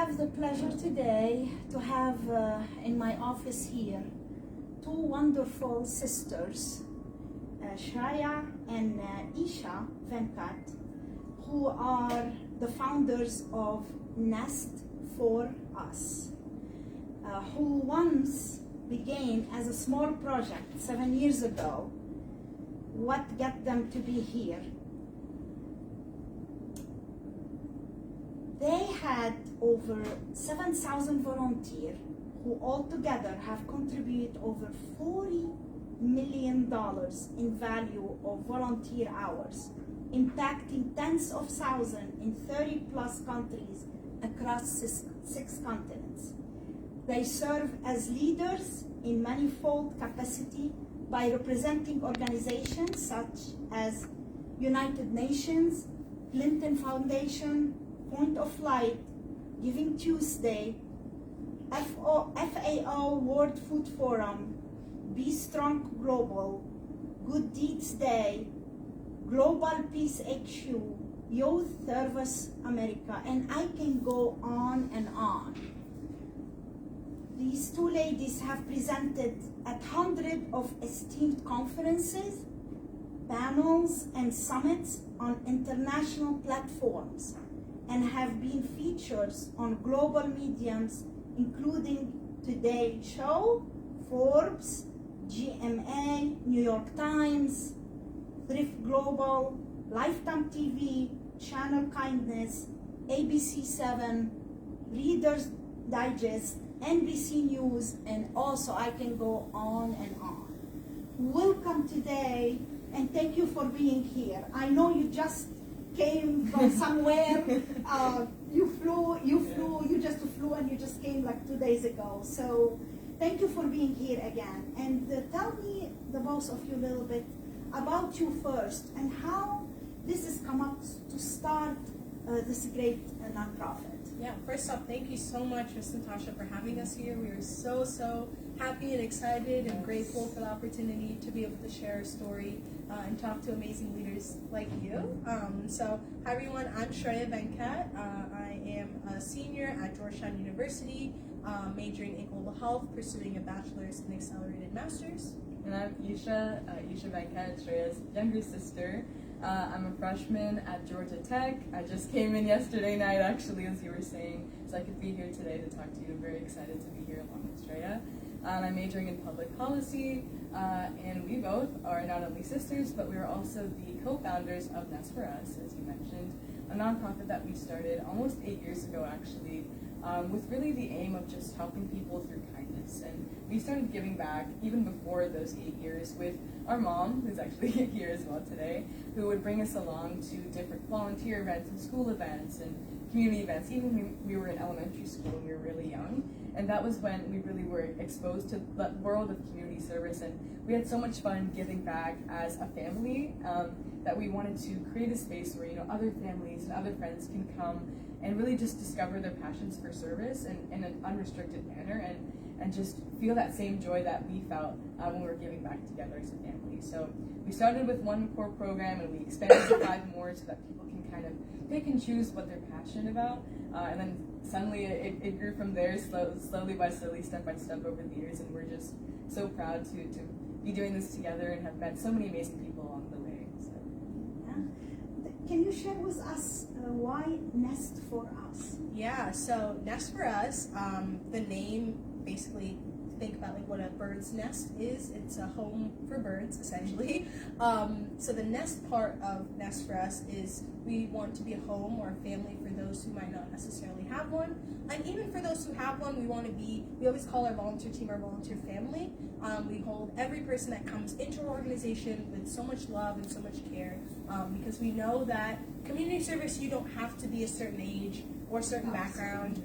have the pleasure today to have in my office here two wonderful sisters, Shreyaa and Esha Venkat, who are the founders of Nest for Us, who once began as a small project 7 years ago. What got them to be here? They had over 7,000 volunteers who altogether have contributed over $40 million in value of volunteer hours, impacting tens of thousands in 30 plus countries across six continents. They serve as leaders in manifold capacity by representing organizations such as United Nations, Clinton Foundation, Point of Light, Giving Tuesday, FAO World Food Forum, Be Strong Global, Good Deeds Day, Global Peace HQ, Youth Service America, and I can go on and on. These two ladies have presented at hundreds of esteemed conferences, panels, and summits on international platforms, and have been featured on global mediums including Today Show, Forbes, GMA, New York Times, Thrift Global, Lifetime TV, Channel Kindness, ABC7, Reader's Digest, NBC News, and also I can go on and on. Welcome today, and thank you for being here. I know you just came from somewhere. You just flew and you just came like 2 days ago. So thank you for being here again. And tell me, the both of you, a little bit about you first and how this has come up to start this great nonprofit. Yeah, first off, thank you so much, Ms. Natasha, for having us here. We are so happy and excited and grateful for the opportunity to be able to share our story and talk to amazing leaders like you. So, hi everyone, I'm Shreyaa Venkat. I am a senior at Georgetown University, majoring in global health, pursuing a bachelor's and accelerated master's. And I'm Esha Venkat, Shreya's younger sister. I'm a freshman at Georgia Tech. I just came in yesterday night, actually, as you were saying, so I could be here today to talk to you. I'm very excited to be here along with Shreyaa. I'm majoring in public policy, and we both are not only sisters, but we are also the co-founders of Nest for Us, as you mentioned, a nonprofit that we started almost 8 years ago, actually, with really the aim of just helping people through kindness. And we started giving back even before those 8 years with our mom, who's actually here as well today, who would bring us along to different volunteer events and school events and community events, even when we were in elementary school and we were really young. And that was when we really were exposed to the world of community service, and we had so much fun giving back as a family that we wanted to create a space where, other families and other friends can come and really just discover their passions for service in an unrestricted manner and just feel that same joy that we felt when we were giving back together as a family. So we started with one core program and we expanded to 5 more so that people can kind of pick and choose what they're passionate about. And then suddenly it grew from there, slowly by slowly, step by step over the years, and we're just so proud to be doing this together and have met so many amazing people along the way. So. Yeah. Can you share with us why Nest for Us? Yeah, so Nest for Us, the name basically, think about like what a bird's nest is. It's a home for birds, essentially. So the nest part of Nest for Us is we want to be a home or a family for those who might not necessarily have one. And even for those who have one, we always call our volunteer team our volunteer family. We hold every person that comes into our organization with so much love and so much care, because we know that community service, you don't have to be a certain age or a certain background.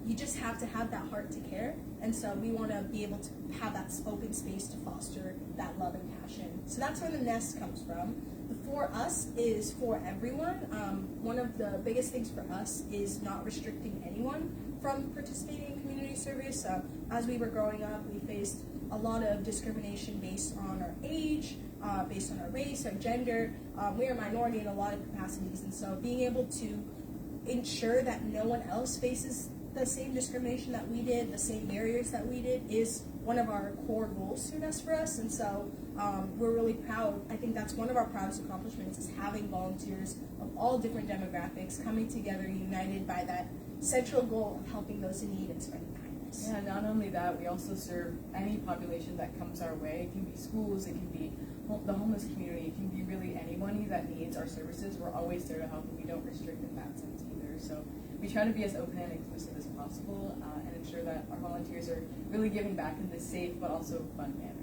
You just have to have that heart to care, and so we want to be able to have that open space to foster that love and passion. So that's where the Nest comes from. The For Us is for everyone. One of the biggest things for us is not restricting anyone from participating in community service. As we were growing up, we faced a lot of discrimination based on our age, based on our race, our gender. We are a minority in a lot of capacities, and so being able to ensure that no one else faces the same discrimination that we did, the same barriers that we did, is one of our core goals through Nest for Us. And so we're really proud. I think that's one of our proudest accomplishments, is having volunteers of all different demographics coming together, united by that central goal of helping those in need and spreading kindness. Yeah, not only that, we also serve any population that comes our way. It can be schools, it can be the homeless community, it can be really anybody that needs our services. We're always there to help, and we don't restrict in that sense either. So we try to be as open and inclusive as possible and ensure that our volunteers are really giving back in this safe but also fun manner.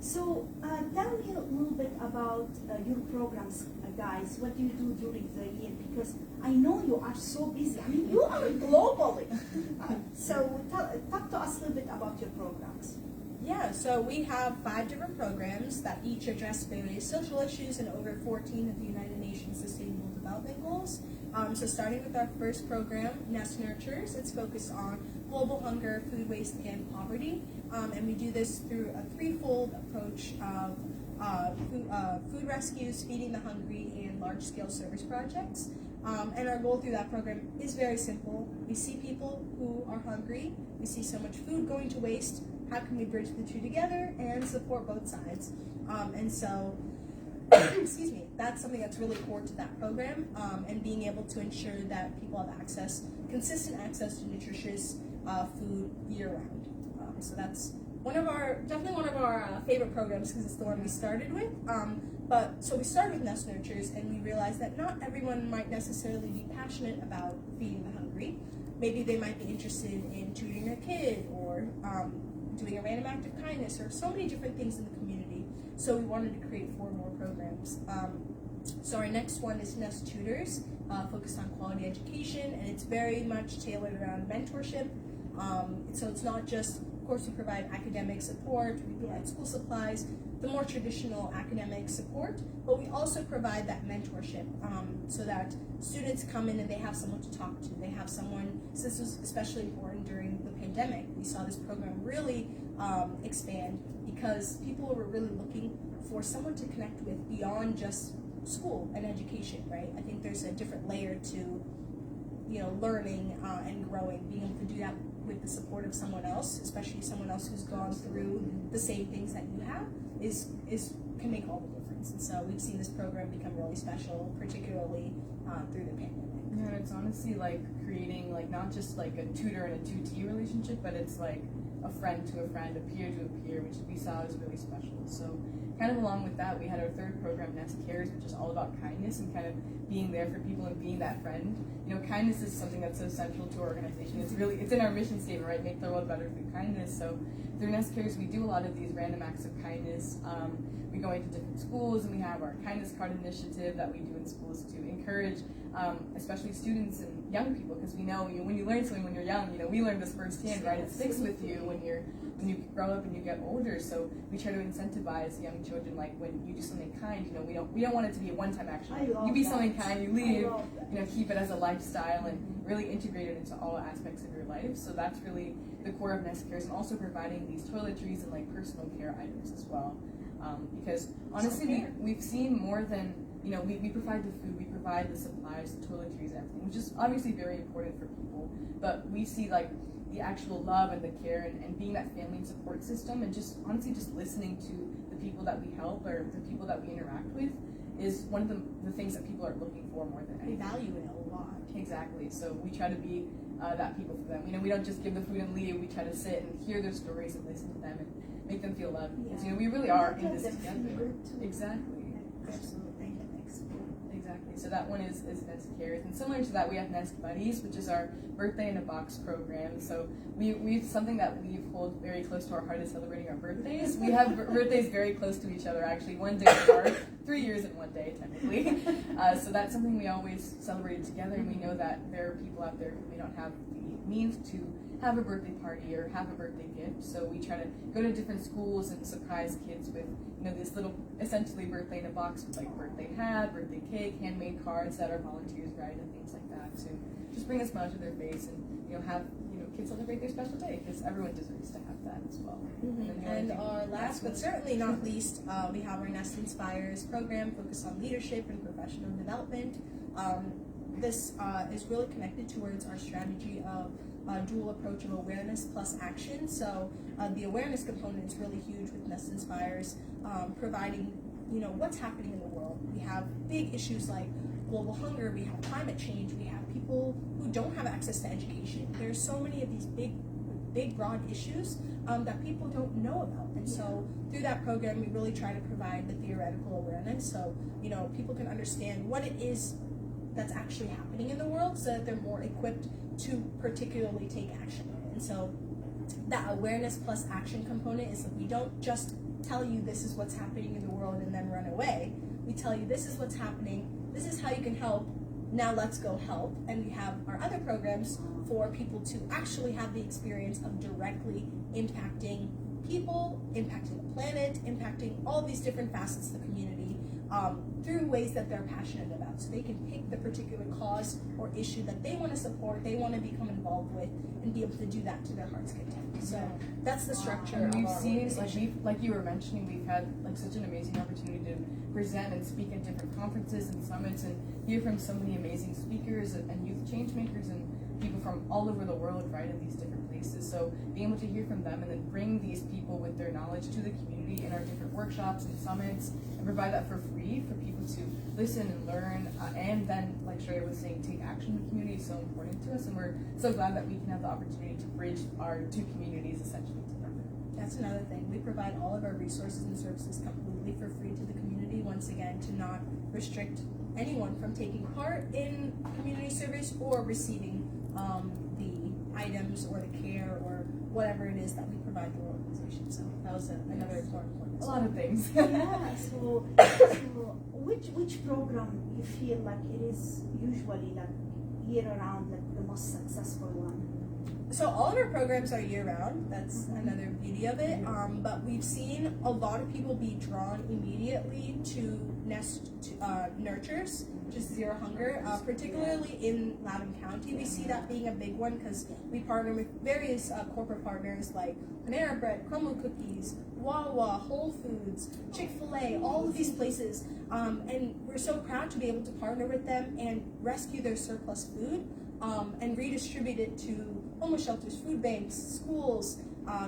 So tell me a little bit about your programs, guys. What do you do during the year? Because I know you are so busy. I mean, you are globally. So talk to us a little bit about your programs. Yeah, so we have 5 different programs that each address various social issues and over 14 of the United Nations Sustainable Development Goals. So starting with our first program, Nest Nurtures, it's focused on global hunger, food waste, and poverty. And we do this through a threefold approach of food rescues, feeding the hungry, and large-scale service projects. And our goal through that program is very simple. We see people who are hungry. We see so much food going to waste. How can we bridge the two together and support both sides? And so, excuse me, that's something that's really core to that program, and being able to ensure that people have access, consistent access to nutritious food year-round. So that's definitely one of our favorite programs, because it's the one we started with. So we started with Nest Nurtures, and we realized that not everyone might necessarily be passionate about feeding the hungry. Maybe they might be interested in tutoring their kid, or doing a random act of kindness, or so many different things in the community. So we wanted to create 4 more programs. So our next one is Nest Tutors, focused on quality education, and it's very much tailored around mentorship. So it's not just, of course, we provide academic support, we provide school supplies, the more traditional academic support, but we also provide that mentorship, so that students come in and they have someone to talk to. They have someone, since this was especially important during the pandemic, we saw this program really expand, because people were really looking for someone to connect with beyond just school and education, right? I think there's a different layer to, learning and growing, being able to do that with the support of someone else, especially someone else who's gone through the same things that you have, can make all the difference. And so we've seen this program become really special, particularly through the pandemic. Yeah, it's honestly like creating not just like a tutor and a tutee relationship, but it's like a friend to a friend, a peer to a peer, which we saw was really special. So kind of along with that, we had our third program, Nest Cares, which is all about kindness and kind of being there for people and being that friend. Kindness is something that's so central to our organization. It's in our mission statement, right? Make the world better through kindness. So through Nest Cares, we do a lot of these random acts of kindness. We go into different schools, and we have our kindness card initiative that we do in schools to encourage, especially students and young people, because we know when you learn something when you're young, we learn this firsthand, right? It sticks with you when you grow up and you get older. So we try to incentivize young children, like when you do something kind, we don't want it to be a one-time action. You be something kind, you leave, keep it as a lifestyle and really integrate it into all aspects of your life. So that's really the core of Nest Cares, and also providing these toiletries and like personal care items as well. Because honestly, we've seen more than, we provide the food, we provide the supplies, the toiletries, and everything, which is obviously very important for people. But we see like the actual love and the care and being that family and support system, and just honestly just listening to the people that we help or the people that we interact with is one of the things that people are looking for more than anything. They value it a lot. Exactly. So we try to be that people for them. We don't just give the food and leave. We try to sit and hear their stories and listen to them and make them feel loved. Because we really are in this together. Exactly. Absolutely. Exactly. So that one is Nest Cares, and similar to that, we have Nest Buddies, which is our birthday in a box program. So we've something that we hold very close to our heart is celebrating our birthdays. We have birthdays very close to each other, actually, one day apart, 3 years in one day, technically. So that's something we always celebrate together, and we know that there are people out there who may not have the means to have a birthday party or have a birthday gift. So we try to go to different schools and surprise kids with this little essentially birthday in a box with like birthday hat, birthday cake, handmade cards that our volunteers write and things like that to just bring a smile to their face and have kids celebrate their special day, because everyone deserves to have that as well. Mm-hmm. And our last but certainly not least, we have our Nest Inspires program focused on leadership and professional development. this is really connected towards our strategy of dual approach of awareness plus action. So the awareness component is really huge with Nest Inspires, providing what's happening in the world. We have big issues like global hunger, we have climate change, we have people who don't have access to education. There's so many of these big broad issues that people don't know about. And so through that program, we really try to provide the theoretical awareness so people can understand what it is that's actually happening in the world, so that they're more equipped to particularly take action on it. And so that awareness plus action component is that we don't just tell you this is what's happening in the world and then run away. We tell you this is what's happening, this is how you can help, now let's go help. And we have our other programs for people to actually have the experience of directly impacting people, impacting the planet, impacting all these different facets of the community through ways that they're passionate about. So they can pick the particular cause or issue that they want to support, they want to become involved with, and be able to do that to their heart's content. So that's the structure And of we've our seen, organization. like you were mentioning, we've had such an amazing opportunity to present and speak at different conferences and summits and hear from so many amazing speakers and youth change makers and people from all over the world, right, in these different places. So being able to hear from them and then bring these people with their knowledge to the community in our different workshops and summits and provide that for free for people to listen and learn and then, like Shreyaa was saying, take action in the community is so important to us, and we're so glad that we can have the opportunity to bridge our two communities essentially together. That's another thing. We provide all of our resources and services completely for free to the community, once again, to not restrict anyone from taking part in community service or receiving the items or the care or whatever it is that we provide the organization. So that was another important point. A lot of things. Yeah. So which program you feel like it is usually like year round, like the most successful one? So all of our programs are year-round. That's another beauty of it. But we've seen a lot of people be drawn immediately to Nest Nurtures, which is Zero Hunger, particularly in Loudoun County. We see that being a big one because we partner with various corporate partners like Panera Bread, Crumble Cookies, Wawa, Whole Foods, Chick-fil-A, all of these places. And we're so proud to be able to partner with them and rescue their surplus food and redistribute it to homeless shelters, food banks, schools,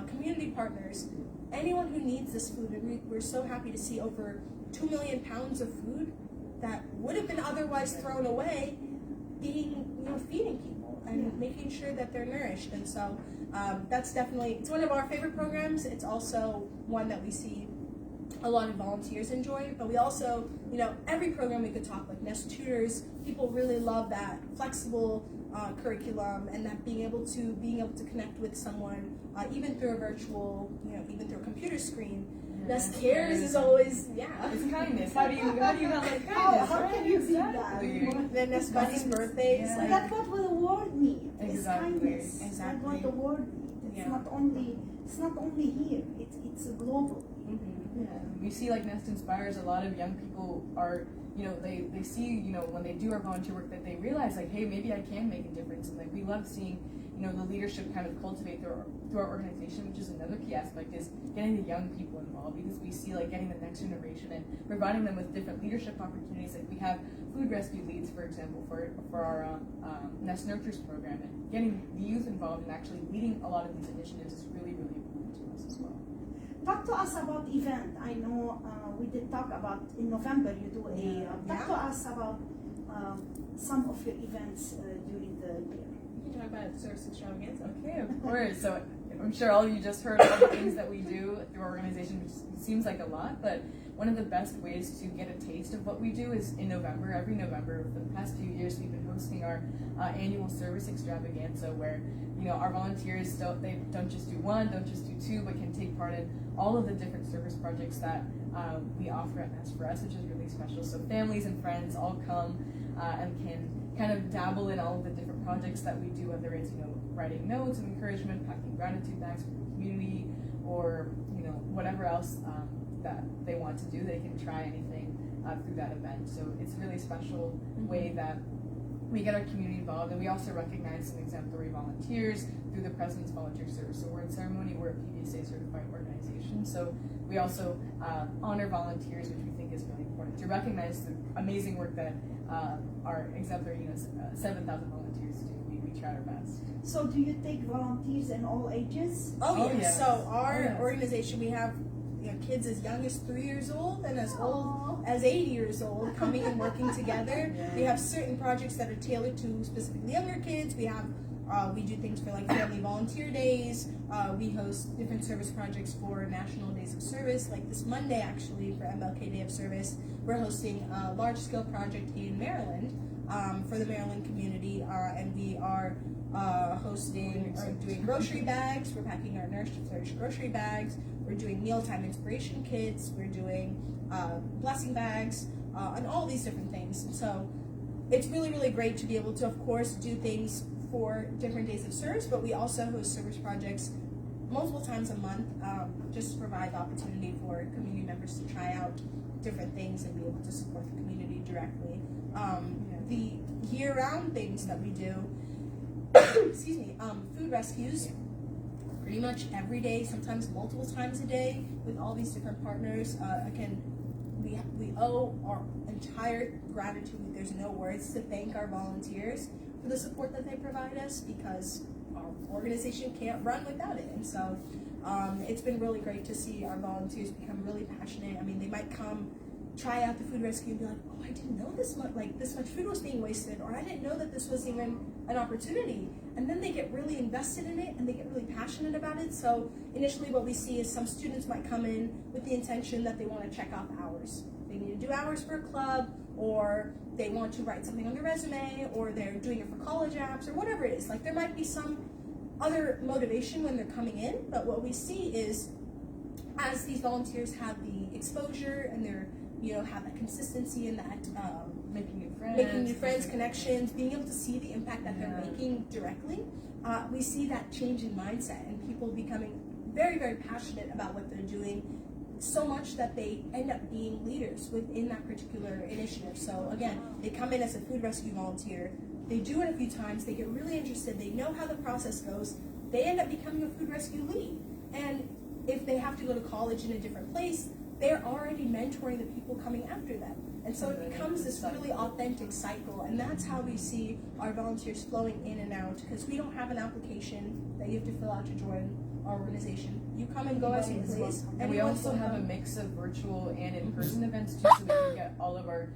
community partners, anyone who needs this food. And we're so happy to see over 2 million pounds of food that would have been otherwise thrown away being, feeding people and making sure that they're nourished. And so that's definitely, it's one of our favorite programs. It's also one that we see a lot of volunteers enjoy, but we also, every program we could talk, like Nest Tutors, people really love that flexible curriculum and that being able to connect with someone, even through a virtual, even through a computer screen. Nest Cares is always, It's kindness. How do you not like kindness? How right? can you beat Exactly. that? the Nest Buddies birthdays. Yeah. So that's what the world needs. It's Exactly. kindness. Exactly. That's what the world needs. Yeah. It's not only here. It's global. Mm-hmm. Yeah. We see Nest Inspires, a lot of young people are, they see, when they do our volunteer work that they realize hey, maybe I can make a difference. And we love seeing, the leadership kind of cultivate through our organization, which is another key aspect, is getting the young people involved, because we see getting the next generation and providing them with different leadership opportunities. We have food rescue leads, for example, for our Nest Nurtures program, and getting the youth involved and actually leading a lot of these initiatives is really, really important to us as well. Talk to us about event. I know we did talk about in November you do a. Talk to us about some of your events during the year. You can talk about service extravaganza. Okay, of course. So I'm sure all of you just heard all the things that we do through our organization, which seems like a lot, but one of the best ways to get a taste of what we do is in November. Every November for the past few years, we've been hosting our annual service extravaganza, where our volunteers don't just do one, don't just do two, but can take part in all of the different service projects that we offer at Nest for Us, which is really special. So families and friends all come and can kind of dabble in all of the different projects that we do, whether it's writing notes of encouragement, packing gratitude bags for the community, or whatever else that they want to do. They can try anything through that event. So it's a really special way that we get our community involved, and we also recognize some exemplary volunteers through the President's Volunteer Service Award ceremony. We're a PVSA certified organization, so we also honor volunteers, which we think is really important to recognize the amazing work that our exemplary 7,000 volunteers do. We try our best. So do you take volunteers in all ages? Oh, yeah. yes. So our yes. organization, we have kids as young as 3 years old and as old as 80 years old coming and working together. Yeah. We have certain projects that are tailored to specifically younger kids. We do things for like family volunteer days. We host different service projects for National Days of Service. Like this Monday, actually, for MLK Day of Service, we're hosting a large-scale project in Maryland for the Maryland community, and we are doing grocery bags. We're packing our Nourish to Flourish grocery bags. We're doing mealtime inspiration kits. We're doing blessing bags, and all these different things. So it's really, really great to be able to, of course, do things for different days of service, but we also host service projects multiple times a month, just to provide the opportunity for community members to try out different things and be able to support the community directly. The year-round things that we do, excuse me, food rescues, pretty much every day, sometimes multiple times a day, with all these different partners. Again, we owe our entire gratitude, there's no words to thank our volunteers for the support that they provide us, because our organization can't run without it. And so it's been really great to see our volunteers become really passionate. I mean, they might come try out the food rescue and be like, oh, I didn't know this much food was being wasted, or I didn't know that this was even an opportunity. And then they get really invested in it and they get really passionate about it. So initially what we see is some students might come in with the intention that they want to check off hours. They need to do hours for a club, or they want to write something on their resume, or they're doing it for college apps, or whatever it is. Like, there might be some other motivation when they're coming in, but what we see is as these volunteers have the exposure and they're, have that consistency and that Making new friends, connections, being able to see the impact that they're making directly, we see that change in mindset and people becoming very, very passionate about what they're doing, so much that they end up being leaders within that particular initiative. So again, they come in as a food rescue volunteer, they do it a few times, they get really interested, they know how the process goes, they end up becoming a food rescue lead. And if they have to go to college in a different place, they're already mentoring the people coming after them. And so it becomes this really authentic cycle, and that's how we see our volunteers flowing in and out, because we don't have an application that you have to fill out to join our organization. You come and go as you please. And we also have a mix of virtual and in-person events too, so we can get all of our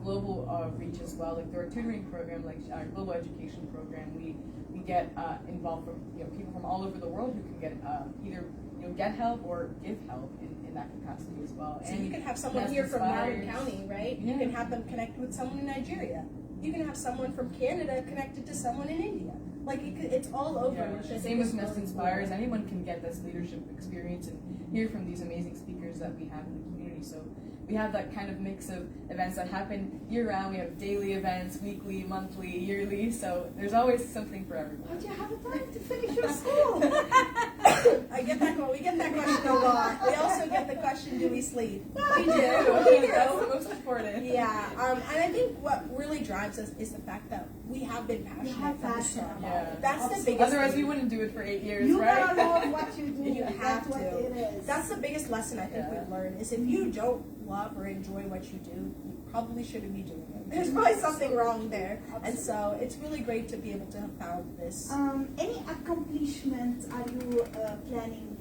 global reach as well. Like through our tutoring program, like our global education program, we get involved from people from all over the world who can get either get help or give help in that capacity as well. So and you can have someone here from Marin County, right? You can have them connect with someone in Nigeria. You can have someone from Canada connected to someone in India. Like it's all over. Yeah. Same with Nest Inspires. Anyone can get this leadership experience and hear from these amazing speakers that we have in the community. So we have that kind of mix of events that happen year-round. We have daily events, weekly, monthly, yearly. So there's always something for everyone. But you have time to finish your school. We get that question a lot. We also get the question, do we sleep? We do. That's the most important. Yeah. And I think what really drives us is the fact that we have been passionate from the start. Yeah. That's the biggest Otherwise, thing. we wouldn't do it for 8 years, You right? gotta love what you do. You have That's what to. it is. That's the biggest lesson I think we've learned, is if you don't love or enjoy what you do, you probably shouldn't be doing it. There's probably something wrong there. And so it's really great to be able to have found this. Any accomplishments are you planning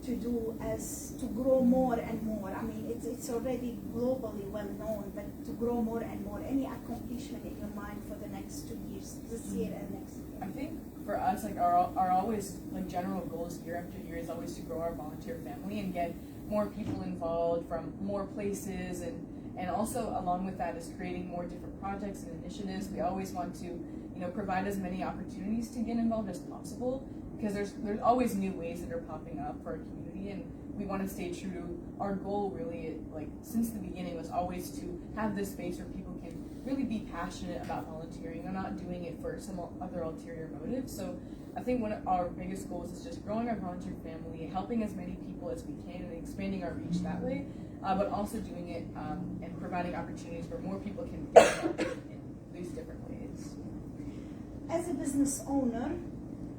to do as to grow more and more? I mean, it's already globally well known, but to grow more and more. Any accomplishment in your mind for the next 2 years, this year and next year? I think for us, like our always general goals year after year is always to grow our volunteer family and get more people involved from more places, and also along with that is creating more different projects and initiatives. We always want to provide as many opportunities to get involved as possible, because there's always new ways that are popping up for our community, and we want to stay true to our goal. Really, like since the beginning, was always to have this space where people can really be passionate about volunteering. They're not doing it for some other ulterior motive. So I think one of our biggest goals is just growing our volunteer family, helping as many people as we can, and expanding our reach that way, but also doing it and providing opportunities where more people can get help in these different ways. as a business owner,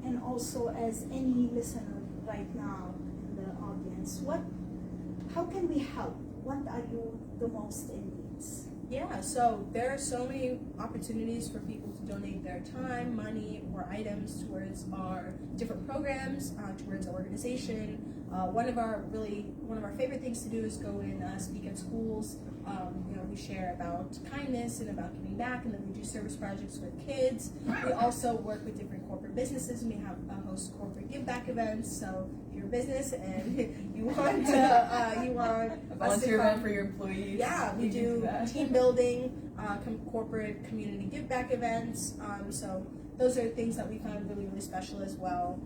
and also as any listener right now in the audience, how can we help? What are you the most in needs? Yeah, so there are so many opportunities for people to donate their time, money, or items towards our different programs, towards our organization. One of our favorite things to do is go and speak at schools. We share about kindness and about giving back, and then we do service projects with kids. We also work with different corporate businesses, and we have host corporate give back events. So if you're a business and you want A volunteer event for your employees. yeah, we do team building, corporate community give back events. So those are things that we find really, really special as well.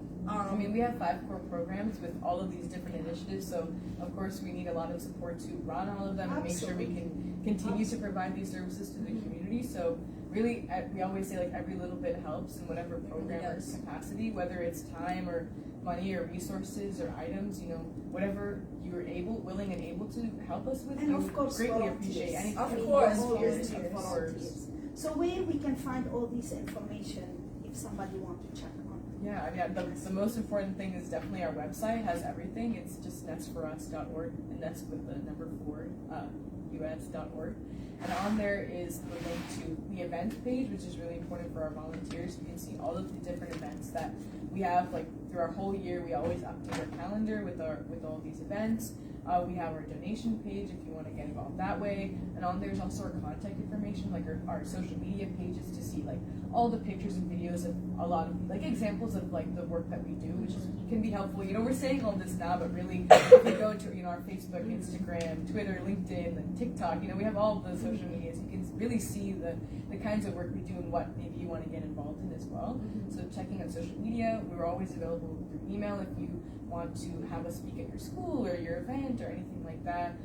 We have 5 core programs with all of these different initiatives, so of course we need a lot of support to run all of them and make sure we can continue to provide these services to the community. So really, we always say like every little bit helps in whatever program or capacity, whether it's time or money or resources or items, whatever you're willing and able to help us with, And of course, greatly volunteers. appreciate anything. Of course, volunteers. So where we can find all this information if somebody wants to check on? Yeah, the most important thing is definitely our website. It has everything. It's just nestforus.org, and that's with the number 4, us.org. And on there is the link to the event page, which is really important for our volunteers. You can see all of the different events that we have, like through our whole year. We always update our calendar with all these events. We have our donation page if you want to get involved that way. And on there's also our contact information, like our social media pages, to see like all the pictures and videos of a lot of like examples of like the work that we do, which can be helpful. We're saying all this now, but really if you go to our Facebook, Instagram, Twitter, LinkedIn, and TikTok, we have all of the social medias. You can really see the kinds of work we do and what maybe you want to get involved in as well. So checking out social media. We're always available through email if you want to have us speak at your school or your event or anything like that,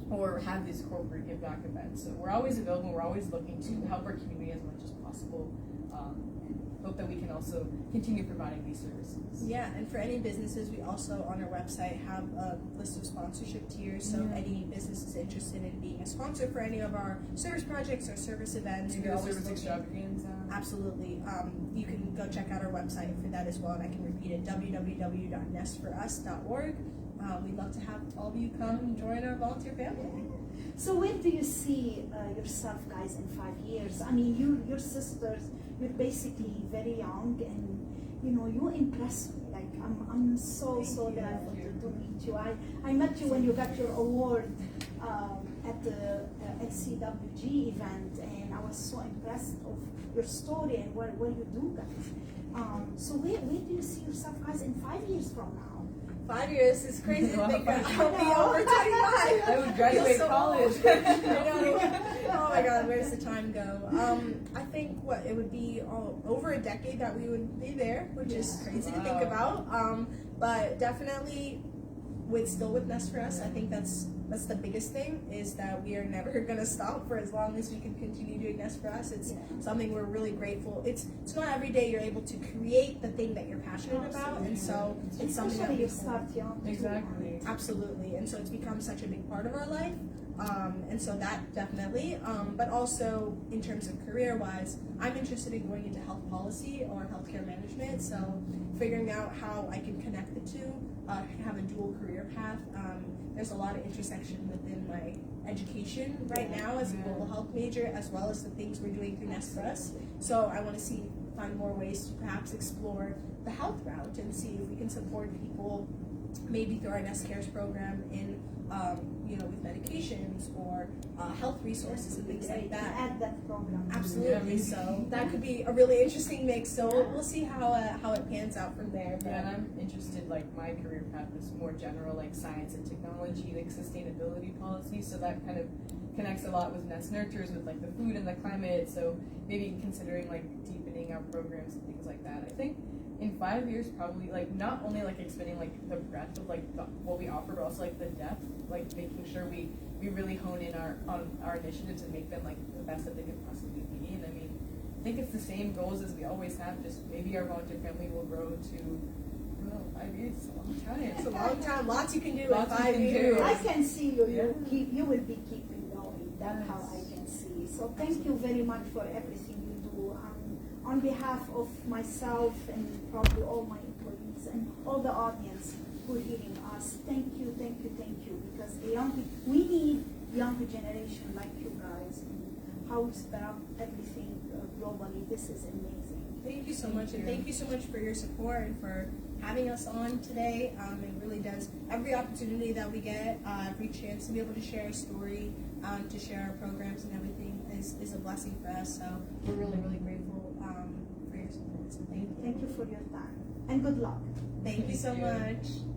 or have these corporate give back events. So we're always available. We're always looking to help our community as much as possible, and hope that we can also continue providing these services. Yeah, and for any businesses, we also on our website have a list of sponsorship tiers. So any business is interested in being a sponsor for any of our service projects or service events, Maybe a service extravaganza. Absolutely. You can go check out our website for that as well, and I can repeat it, www.nestforus.org. We'd love to have all of you come and join our volunteer family. So where do you see yourself, guys, in 5 years? Your sisters, you're basically very young, and you impress me. Like I'm so grateful to meet you. I met you when you got your award at the LCWG event, and I was so impressed of your story and what you do, guys. So where do you see yourself, guys, in 5 years from now? 5 years is crazy to think I'll be over 25. I would graduate college. I know. Oh my God, where does the time go? I think it would be over a decade that we would be there, which is crazy to think about. But definitely with Nest for Us, I think that's the biggest thing, is that we are never gonna stop for as long as we can continue doing Nest for Us. It's something we're really grateful. It's not every day you're able to create the thing that you're passionate about, and so it's something that you start young. Exactly. Absolutely, and so it's become such a big part of our life. And so that definitely, but also in terms of career-wise, I'm interested in going into health policy or healthcare management, so figuring out how I can connect the two, have a dual career path. There's a lot of intersection within my education right now as a global health major, as well as the things we're doing through Nest for Us. So I want to find more ways to perhaps explore the health route and see if we can support people maybe through our Nest Cares program in with medications or health resources and things like that. Add that program. Absolutely. So that could be a really interesting mix. So we'll see how it pans out from there. But Yeah, and I'm interested, like my career path is more general, like science and technology, like sustainability policy. So that kind of connects a lot with Nest Nurtures, with like the food and the climate. So maybe considering like deepening our programs and things like that. I think in 5 years, probably like not only like expanding like the breadth of like what we offer, but also like the depth, like making sure we really hone in on our initiatives and make them like the best that they could possibly be. And I think it's the same goals as we always have. Just maybe our volunteer family will grow to 5 years. It's a long time. it's a long time. Lots you can do Lots in you 5 can years. do. I can see you. You will be keeping going. That's how I can see. So thank you very much for everything you do. I'm on behalf of myself and probably all my employees and all the audience who are hearing us, thank you, thank you, thank you, because we need younger generation like you guys, and how we spread up everything globally. This is amazing. Thank you so much, and thank you so much for your support and for having us on today. It really does, every opportunity that we get, every chance to be able to share a story, to share our programs and everything is a blessing for us. So we're really, really grateful for your support. So thank you. Thank you for your time, and good luck. Thank you so much.